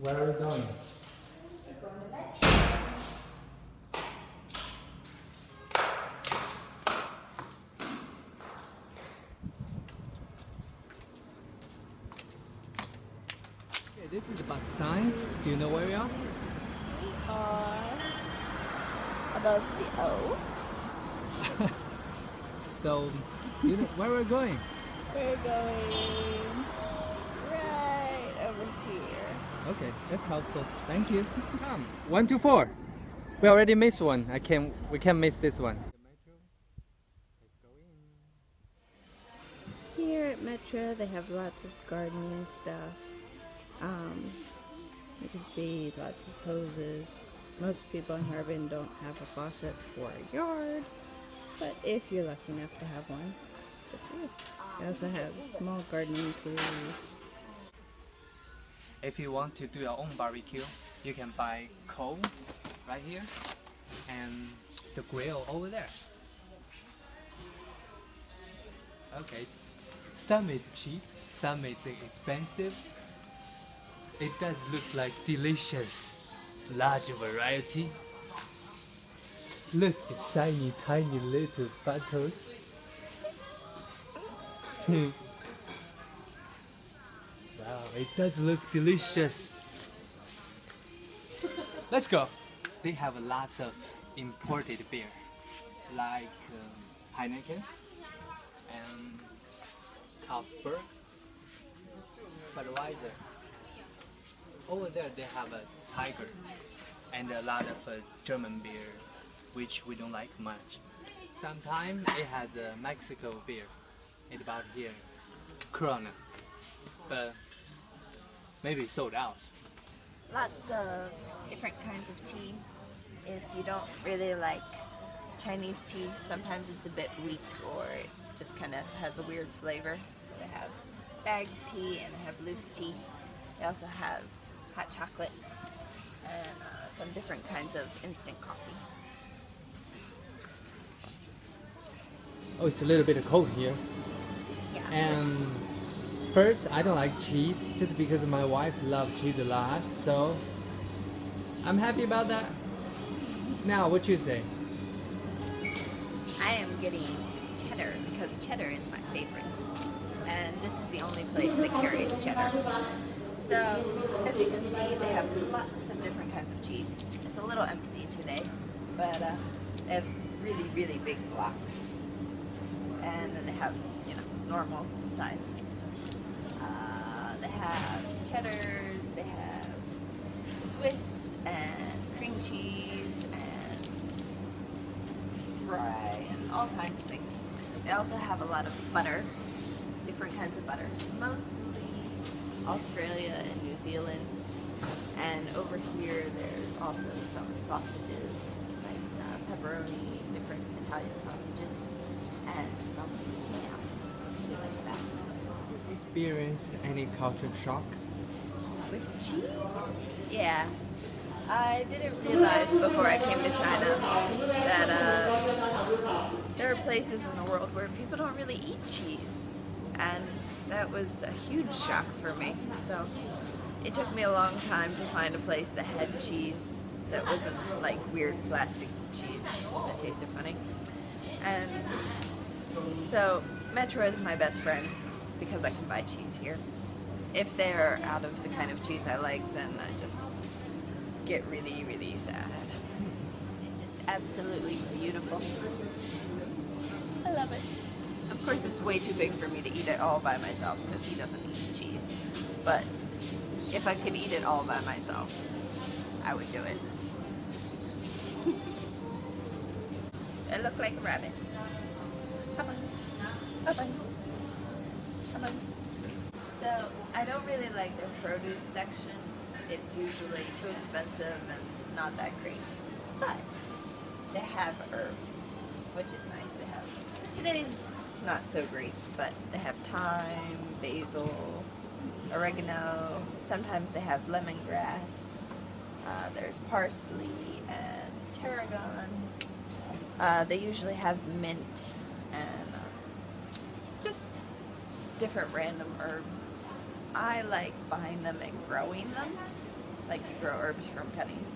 Where are we going? We're going to Metro. Okay, this is the bus sign. Do you know where we are? We are above the O. So, you know where we're going? We're going right over here. Okay, that's helpful. Thank you. Come, 1 to 4. We already missed one. We can't miss this one. Here at Metro, they have lots of gardening stuff. You can see lots of hoses. Most people in Harbin don't have a faucet or a yard, but if you're lucky enough to have one, good for you. They also have small gardening tools. If you want to do your own barbecue, you can buy coal right here and the grill over there. Okay, some is cheap, some is expensive. It does look like delicious, large variety. Look, the shiny, tiny little buttons. Wow, it does look delicious. Let's go. They have lots of imported beer, like Heineken and Carlsberg, Budweiser. Over there they have a Tiger and a lot of German beer, which we don't like much. Sometimes it has a Mexico beer. It's about here, Corona, but maybe sold out. Lots of different kinds of tea. If you don't really like Chinese tea, sometimes it's a bit weak or it just kind of has a weird flavor. So they have bagged tea and they have loose tea. They also have hot chocolate and some different kinds of instant coffee. Oh, it's a little bit cold here. Yeah. And first, I don't like cheese just because my wife loves cheese a lot, so I'm happy about that. Now, what you say? I am getting cheddar because cheddar is my favorite. And this is the only place that carries cheddar. So, as you can see, they have lots of different kinds of cheese. It's a little empty today, but they have really, really big blocks. And then they have, normal size. They have cheddars, they have Swiss and cream cheese and rye and all kinds of things. They also have a lot of butter, different kinds of butter, mostly Australia and New Zealand. And over here there's also some sausages, like pepperoni, different Italian sausages, and some ham, something like that. Experience any culture shock? With cheese? Yeah. I didn't realize before I came to China that there are places in the world where people don't really eat cheese. And that was a huge shock for me. So it took me a long time to find a place that had cheese that wasn't like weird plastic cheese that tasted funny. And so Metro is my best friend because I can buy cheese here. If they're out of the kind of cheese I like, then I just get really, really sad. It's just absolutely beautiful. I love it. Of course, it's way too big for me to eat it all by myself because he doesn't eat cheese. But if I could eat it all by myself, I would do it. I look like a rabbit. Come on. Come on. Come on. So, I don't really like their produce section. It's usually too expensive and not that great. But they have herbs, which is nice to have. Today's not so great, but they have thyme, basil, oregano. Sometimes they have lemongrass. There's parsley and tarragon. They usually have mint and just different random herbs. I like buying them and growing them like you grow herbs from cuttings,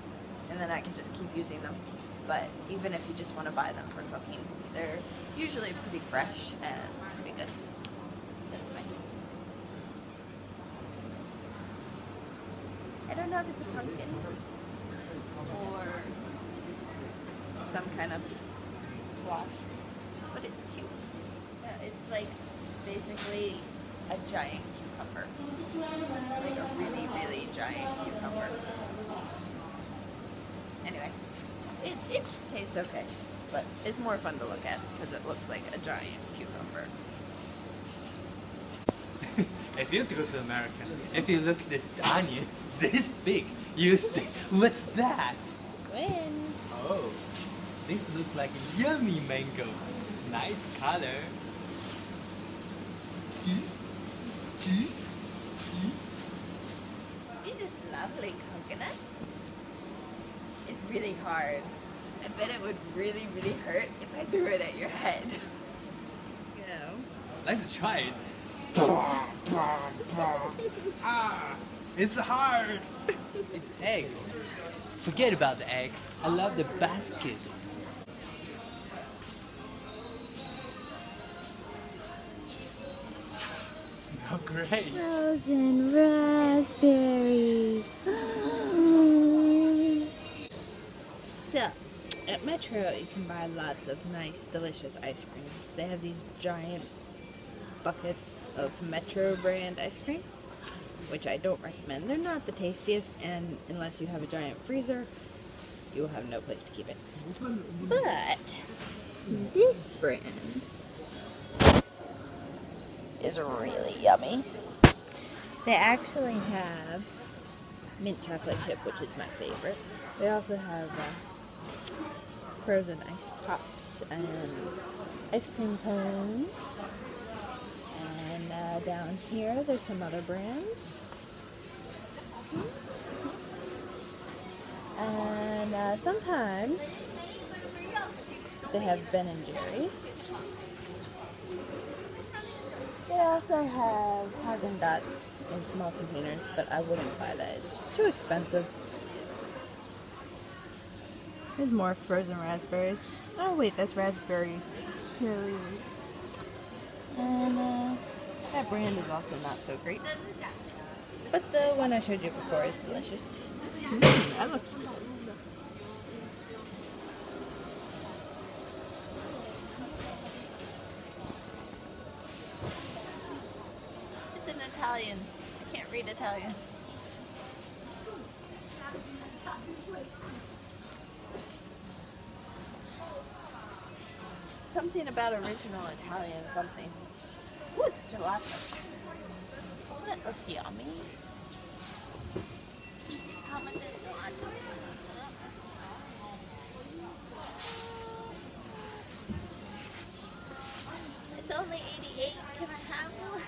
and then I can just keep using them. But even if you just want to buy them for cooking, they're usually pretty fresh and pretty good. That's nice. I don't know if it's a pumpkin or some kind of squash, but it's cute. It's like basically a giant cucumber. Like a really, really giant cucumber. Anyway, it tastes okay, but it's more fun to look at because it looks like a giant cucumber. If you go to America, if you look at the onion this big, you say, what's that? When? Oh, this looks like a yummy mango. Nice color. See this lovely coconut? It's really hard. I bet it would really, really hurt if I threw it at your head. You know? Let's try it. Ah, it's hard. It's eggs. Forget about the eggs. I love the basket. Smell great. Frozen raspberries. So, at Metro you can buy lots of nice, delicious ice creams. They have these giant buckets of Metro brand ice cream, which I don't recommend. They're not the tastiest, and unless you have a giant freezer, you will have no place to keep it. But this brand is really yummy. They actually have mint chocolate chip, which is my favorite. They also have frozen ice pops and ice cream cones. And down here, there's some other brands. And sometimes they have Ben and Jerry's. They also have Harbin in small containers, but I wouldn't buy that. It's just too expensive. There's more frozen raspberries. Oh wait, that's raspberry cherry. And that brand is also not so great. But the one I showed you before is delicious. That looks good. It's in Italian. I can't read Italian. Something about original Italian something. Oh, it's gelato. Doesn't it look yummy? How much is gelato? It's only 88. Can I have one?